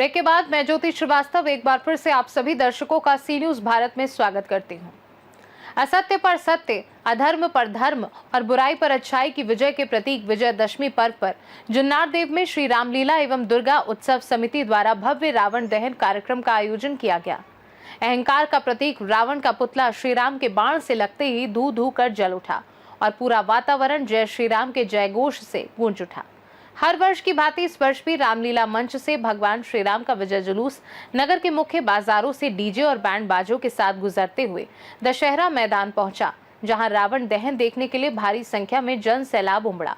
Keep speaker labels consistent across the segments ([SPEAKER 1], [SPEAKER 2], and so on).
[SPEAKER 1] Break के बाद मैं ज्योति श्रीवास्तव एक बार फिर से आप सभी दर्शकों का सी न्यूज भारत में स्वागत करती हूं। असत्य पर सत्य, अधर्म पर धर्म और बुराई पर अच्छाई की विजय के प्रतीक विजयदशमी पर्व पर जुन्नार देव में श्री रामलीला एवं दुर्गा उत्सव समिति द्वारा भव्य रावण दहन कार्यक्रम का आयोजन किया गया। अहंकार का प्रतीक रावण का पुतला श्री राम के बाण से लगते ही धू धू कर जल उठा और पूरा वातावरण जय श्री राम के जयघोष से गूंज उठा। हर वर्ष की भांति इस वर्ष भी रामलीला मंच से भगवान श्री राम का विजय जुलूस नगर के मुख्य बाजारों से डीजे और बैंड बाजों के साथ गुजरते हुए दशहरा मैदान पहुंचा, जहां रावण दहन देखने के लिए भारी संख्या में जन सैलाब उमड़ा।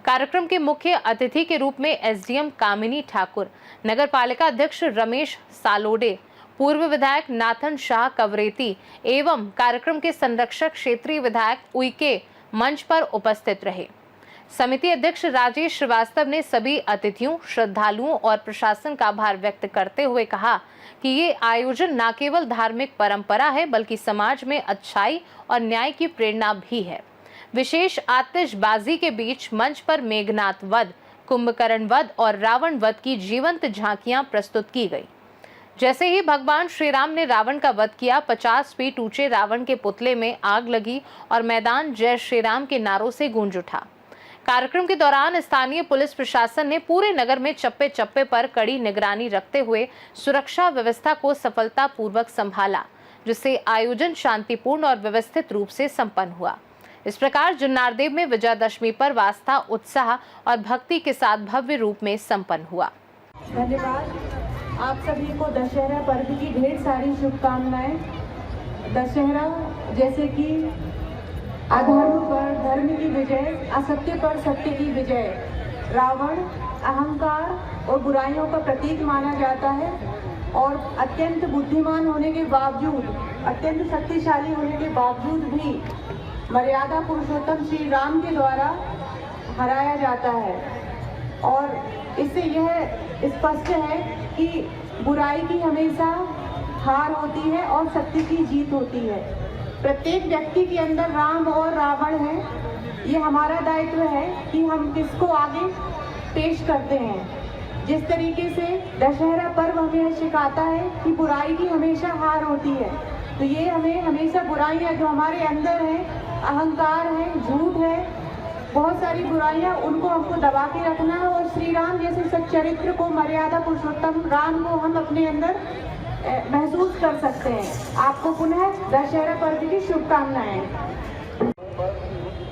[SPEAKER 1] कार्यक्रम के मुख्य अतिथि के रूप में एसडीएम कामिनी ठाकुर, नगर पालिका अध्यक्ष रमेश सालोडे, पूर्व विधायक नाथन शाह कवरेती एवं कार्यक्रम के संरक्षक क्षेत्रीय विधायक उइके मंच पर उपस्थित रहे। समिति अध्यक्ष राजेश श्रीवास्तव ने सभी अतिथियों, श्रद्धालुओं और प्रशासन का आभार व्यक्त करते हुए कहा कि ये आयोजन न केवल धार्मिक परंपरा है बल्कि समाज में अच्छाई और न्याय की प्रेरणा भी है। विशेष आतिशबाजी के बीच मंच पर मेघनाथ वध, कुंभकर्ण वध और रावण वध की जीवंत झांकियां प्रस्तुत की गई। जैसे ही भगवान श्री राम ने रावण का वध किया, 50 फीट ऊंचे रावण के पुतले में आग लगी और मैदान जय श्री राम के नारों से गूंज उठा। कार्यक्रम के दौरान स्थानीय पुलिस प्रशासन ने पूरे नगर में चप्पे चप्पे पर कड़ी निगरानी रखते हुए सुरक्षा व्यवस्था को सफलतापूर्वक संभाला, जिससे आयोजन शांतिपूर्ण और व्यवस्थित रूप से संपन्न हुआ। इस प्रकार जुन्नार देव में विजयादशमी पर आस्था, उत्साह और भक्ति के साथ भव्य रूप में संपन्न हुआ।
[SPEAKER 2] धन्यवाद। आप सभी को दशहरा पर्व की ढेर सारी शुभकामनाएं। दशहरा जैसे कि अधर्म पर धर्म की विजय, असत्य पर सत्य की विजय, रावण अहंकार और बुराइयों का प्रतीक माना जाता है और अत्यंत बुद्धिमान होने के बावजूद, अत्यंत शक्तिशाली होने के बावजूद भी मर्यादा पुरुषोत्तम श्री राम के द्वारा हराया जाता है। और इससे यह स्पष्ट है कि बुराई की हमेशा हार होती है और सत्य की जीत होती है। प्रत्येक व्यक्ति के अंदर राम और रावण है। ये हमारा दायित्व है कि हम किसको आगे पेश करते हैं। जिस तरीके से दशहरा पर्व हमें सिखाता है कि बुराई की हमेशा हार होती है, तो ये हमें हमेशा बुराइयां जो हमारे अंदर है, अहंकार है, झूठ है, बहुत सारी बुराइयां, उनको हमको दबा के रखना है और श्री राम जैसे सच्चरित्र को, मर्यादा पुरुषोत्तम राम को हम अपने अंदर महसूस कर सकते हैं। आपको पुनः दशहरा पर्व की शुभकामनाएं।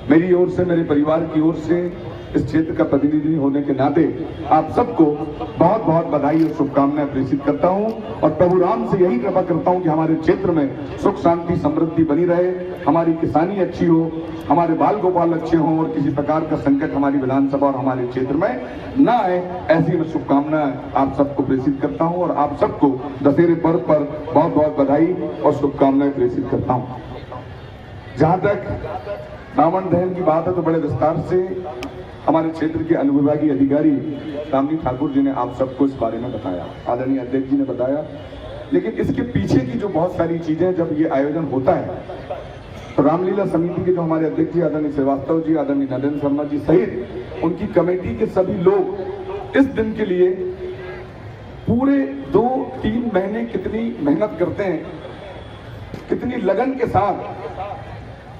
[SPEAKER 3] मेरी ओर से, मेरे परिवार की ओर से, इस क्षेत्र का प्रतिनिधि होने के नाते आप सबको बहुत बहुत बधाई और शुभकामनाएं प्रेषित करता हूं और प्रभु राम से यही कृपा करता हूं कि हमारे क्षेत्र में सुख शांति समृद्धि बनी रहे, हमारी किसानी अच्छी हो, हमारे बाल गोपाल अच्छे हों और किसी प्रकार का संकट हमारी विधानसभा और हमारे क्षेत्र में न आए, ऐसी मैं शुभकामनाएं आप सबको प्रेषित करता हूं और आप सबको दशहरे पर्व पर बहुत बहुत बधाई और शुभकामनाएं प्रेषित करता हूं। जहां तक रावण दहन की बात है तो बड़े विस्तार से हमारे क्षेत्र के अनुविभागीय अधिकारी कामिनी ठाकुर जी ने आप सबको इस बारे में बताया, आदरणीय अध्यक्ष जी ने बताया। लेकिन इसके पीछे की जो बहुत सारी चीजें, जब ये आयोजन होता है तो रामलीला समिति के जो हमारे अध्यक्ष जी आदरणीय श्रीवास्तव जी, आदरणीय नरेंद्र शर्मा जी सहित उनकी कमेटी के सभी लोग इस दिन के लिए पूरे 2-3 महीने कितनी मेहनत करते हैं, कितनी लगन के साथ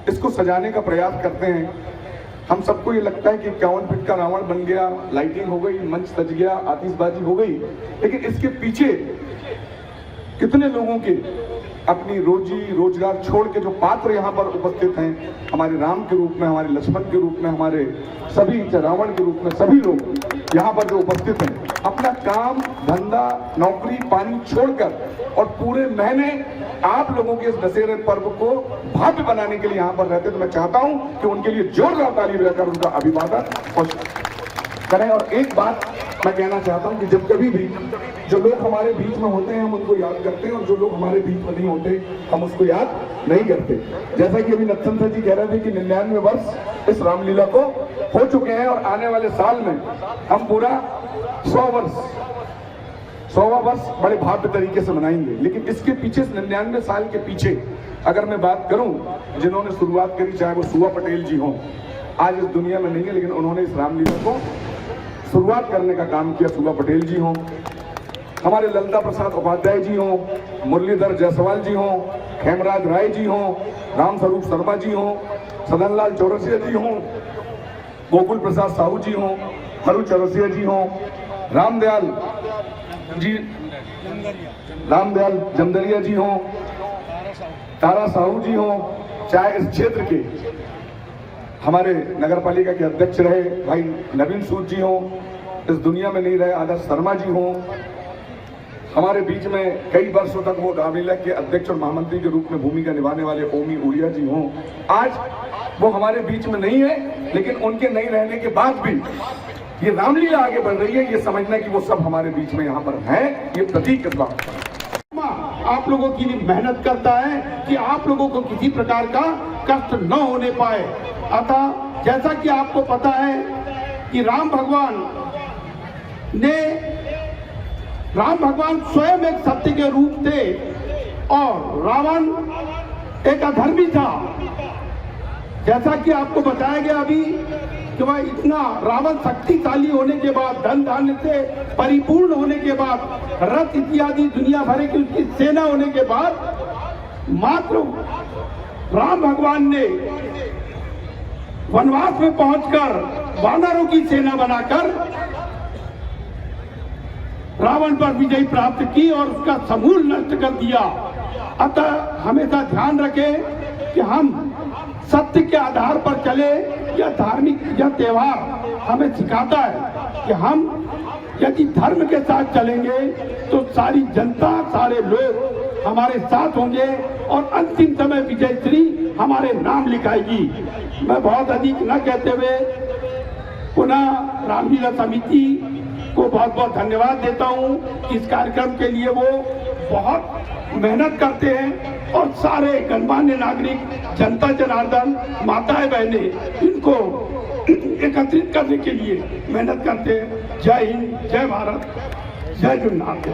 [SPEAKER 3] इसको सजाने का प्रयास करते हैं। हम सबको ये लगता है कि 51 फीट का रावण बन गया, लाइटिंग हो गई, मंच सज गया, आतिशबाजी हो गई, लेकिन इसके पीछे कितने लोगों के अपनी रोजी रोजगार छोड़ के जो पात्र यहाँ पर उपस्थित हैं, हमारे राम के रूप में, हमारे लक्ष्मण के रूप में, हमारे सभी रावण के रूप में सभी लोग यहाँ पर जो उपस्थित हैं, अपना काम धंधा नौकरी पानी छोड़कर और पूरे महीने आप लोगों के इस दशहरे पर्व को भव्य बनाने के लिए यहाँ पर रहते, तो मैं चाहता हूं कि उनके लिए जोरदार ताली बजाकर उनका अभिवादन करें। और एक बात मैं कहना चाहता हूं कि जब कभी भी जो लोग हमारे बीच में होते हैं हम उनको याद करते हैं और जो लोग हमारे बीच में नहीं होते हम उसको याद नहीं करते। जैसा कि अभी नत्थन जी कह रहे थे कि 99 वर्ष इस रामलीला को हो चुके हैं और आने वाले साल में हम पूरा 100वां वर्ष बड़े भव्य तरीके से मनाएंगे। लेकिन इसके पीछे 99 साल के पीछे अगर मैं बात करूं, जिन्होंने शुरुआत करी, चाहे वो सुवा पटेल जी हों, आज इस दुनिया में नहीं है, लेकिन उन्होंने इस रामलीला को शुरुआत करने का काम किया। सुवा पटेल जी हों, हमारे ललिता प्रसाद उपाध्याय जी हों, मुरलीधर जायसवाल जी हों, खेमराज राय जी हों, रामस्वरूप शर्मा जी हों, सदनलाल चौरसिया जी हों, गोकुल प्रसाद साहू जी हों, हरू चौरसिया जी हों, रामदयाल जमदरिया जी हों, तारा साहू जी हों, चाहे इस क्षेत्र के हमारे नगर पालिका के अध्यक्ष रहे भाई नवीन सूद जी हों, इस दुनिया में नहीं रहे आदर्श शर्मा जी हों, हमारे बीच में कई वर्षों तक वो रामलीला के अध्यक्ष और महामंत्री के रूप में भूमिका निभाने वाले ओमी उड़िया जी हों, आज वो हमारे बीच में नहीं है, लेकिन उनके नहीं रहने के बाद भी ये रामलीला आगे बढ़ रही है, ये समझना कि वो सब हमारे बीच में यहाँ पर हैं, ये प्रतीक इस बात का।
[SPEAKER 4] आप लोगों की मेहनत करता है कि आप लोगों को किसी प्रकार का कष्ट न होने पाए। अतः जैसा कि आपको पता है कि राम भगवान स्वयं एक सत्य के रूप थे और रावण एक अधर्मी था। जैसा कि आपको बताया गया अभी कि वह इतना रावण शक्तिशाली होने के बाद, धन धान्य से परिपूर्ण होने के बाद, रथ इत्यादि दुनिया भर की उसकी सेना होने के बाद, मात्र राम भगवान ने वनवास में पहुंचकर वानरों की सेना बनाकर रावण पर विजय प्राप्त की और उसका समूल नष्ट कर दिया। अतः हमेशा ध्यान रखें कि हम सत्य के आधार पर चले। यह धार्मिक यह त्योहार हमें सिखाता है कि हम यदि धर्म के साथ चलेंगे तो सारी जनता, सारे लोग हमारे साथ होंगे और अंतिम समय विजयश्री हमारे नाम लिखाएगी। मैं बहुत अधिक न कहते हुए पुनः रामलीला समिति को बहुत बहुत धन्यवाद देता हूँ। इस कार्यक्रम के लिए वो बहुत मेहनत करते हैं और सारे गणमान्य नागरिक, जनता जनार्दन, माताएं बहनें इनको एकत्रित करने के लिए मेहनत करते हैं। जय हिंद, जय भारत, जय जगन्नाथ।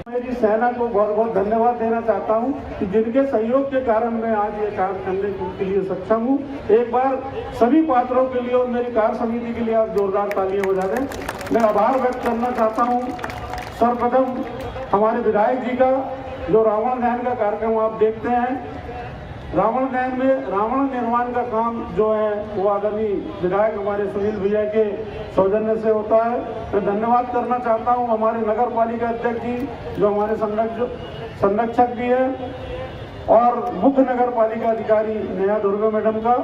[SPEAKER 5] मेरी सेना को बहुत बहुत धन्यवाद देना चाहता हूं कि जिनके सहयोग के कारण मैं आज ये कार्य करने के लिए सक्षम हूं। एक बार सभी पात्रों के लिए और मेरी कार्य समिति के लिए आप जोरदार तालियां बजा दें। मैं आभार व्यक्त करना चाहता हूं सर्वप्रथम हमारे विधायक जी का, जो रावण दहन का कार्यक्रम आप देखते हैं। रावण दहन में रावण निर्माण का काम जो है वो आदरणीय विधायक हमारे सुनील भैया के सौजन्य से होता है। मैं धन्यवाद करना चाहता हूं हमारे नगर पालिका अध्यक्ष जी, जो हमारे संरक्षक भी है, और मुख्य नगर पालिका अधिकारी नया दुर्गा मैडम का,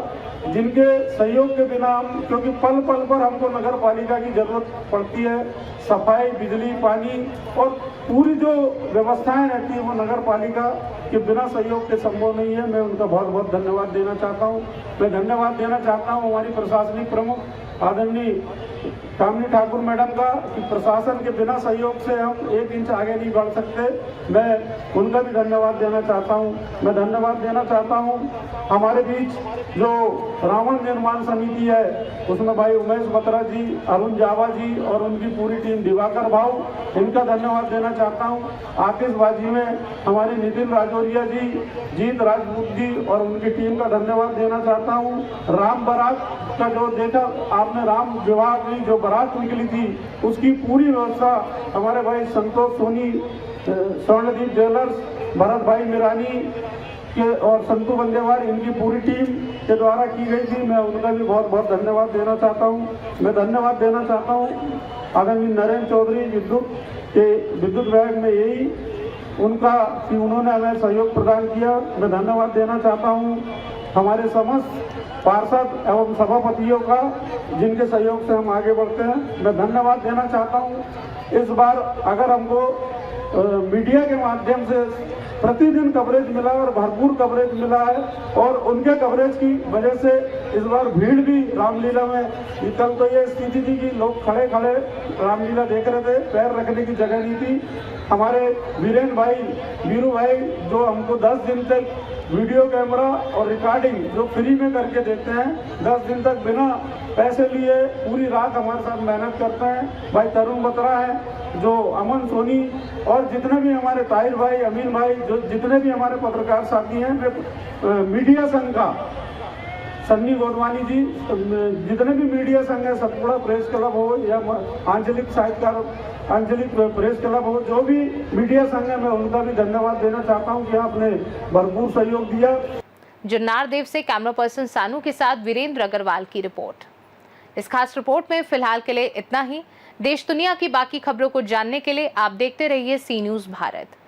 [SPEAKER 5] जिनके सहयोग के बिना हम, क्योंकि पल पल पर हमको नगर पालिका की जरूरत पड़ती है, सफाई, बिजली, पानी और पूरी जो व्यवस्थाएं रहती है वो नगर पालिका के बिना सहयोग के संभव नहीं है। मैं उनका बहुत बहुत धन्यवाद देना चाहता हूं। मैं धन्यवाद देना चाहता हूं हमारी प्रशासनिक प्रमुख आदरणीय कामिनी ठाकुर मैडम का, कि प्रशासन के बिना सहयोग से हम एक इंच आगे नहीं बढ़ सकते। मैं उनका भी धन्यवाद देना चाहता हूं। मैं धन्यवाद देना चाहता हूं हमारे बीच जो रावण निर्माण समिति है उसमें भाई उमेश बत्रा जी, अरुण जावा जी और उनकी पूरी टीम, दिवाकर भाव, इनका धन्यवाद देना चाहता हूं। आतिशबाजी में हमारे नितिन राजौरिया जी, जीत राजपूत जी और उनकी टीम का धन्यवाद देना चाहता हूं। राम बारात का जो देखा आपने, राम विवाह की जो बारात निकली थी उसकी पूरी व्यवस्था हमारे भाई संतोष सोनी, स्वर्णदीप ज्वेलर्स, भरत भाई मिरानी के और संतु बंदेवार, इनकी पूरी टीम के द्वारा की गई थी। मैं उनका भी बहुत बहुत धन्यवाद देना चाहता हूं। मैं धन्यवाद देना चाहता हूं आदरणीय नरेंद्र चौधरी विद्युत विभाग में यही उनका, कि उन्होंने हमें सहयोग प्रदान किया। मैं धन्यवाद देना चाहता हूं हमारे समस्त पार्षद एवं सभापतियों का, जिनके सहयोग से हम आगे बढ़ते हैं। मैं धन्यवाद देना चाहता हूं। इस बार अगर हमको मीडिया के माध्यम से प्रतिदिन कवरेज मिला और भरपूर कवरेज मिला है, और उनके कवरेज की वजह से इस बार भीड़ भी रामलीला में, कल तो ये स्थिति थी कि लोग खड़े खड़े रामलीला देख रहे थे, पैर रखने की जगह नहीं थी। हमारे वीरेन भाई, वीरू भाई, जो हमको 10 दिन तक वीडियो कैमरा और रिकॉर्डिंग जो फ्री में करके देते हैं, 10 दिन तक बिना पैसे लिए पूरी रात हमारे साथ मेहनत करते हैं। भाई तरुण बत्रा है, जो अमन सोनी और जितने भी हमारे ताहिर भाई, अमीन भाई, जो जितने भी हमारे पत्रकार साथी हैं, मीडिया संघ का सन्नी गोदवानी जी, जितने भी मीडिया संघ है, सतपुड़ा प्रेस क्लब हो या आंचलिक साहित्यकार आंचलिक प्रेस क्लब हो, जो भी मीडिया संघ है, मैं उनका भी धन्यवाद देना चाहता हूं कि आपने भरपूर सहयोग दिया।
[SPEAKER 1] जुन्नार देव से कैमरा पर्सन सानू के साथ वीरेंद्र अग्रवाल की रिपोर्ट। इस खास रिपोर्ट में फिलहाल के लिए इतना ही। देश दुनिया की बाकी खबरों को जानने के लिए आप देखते रहिए सी न्यूज़ भारत।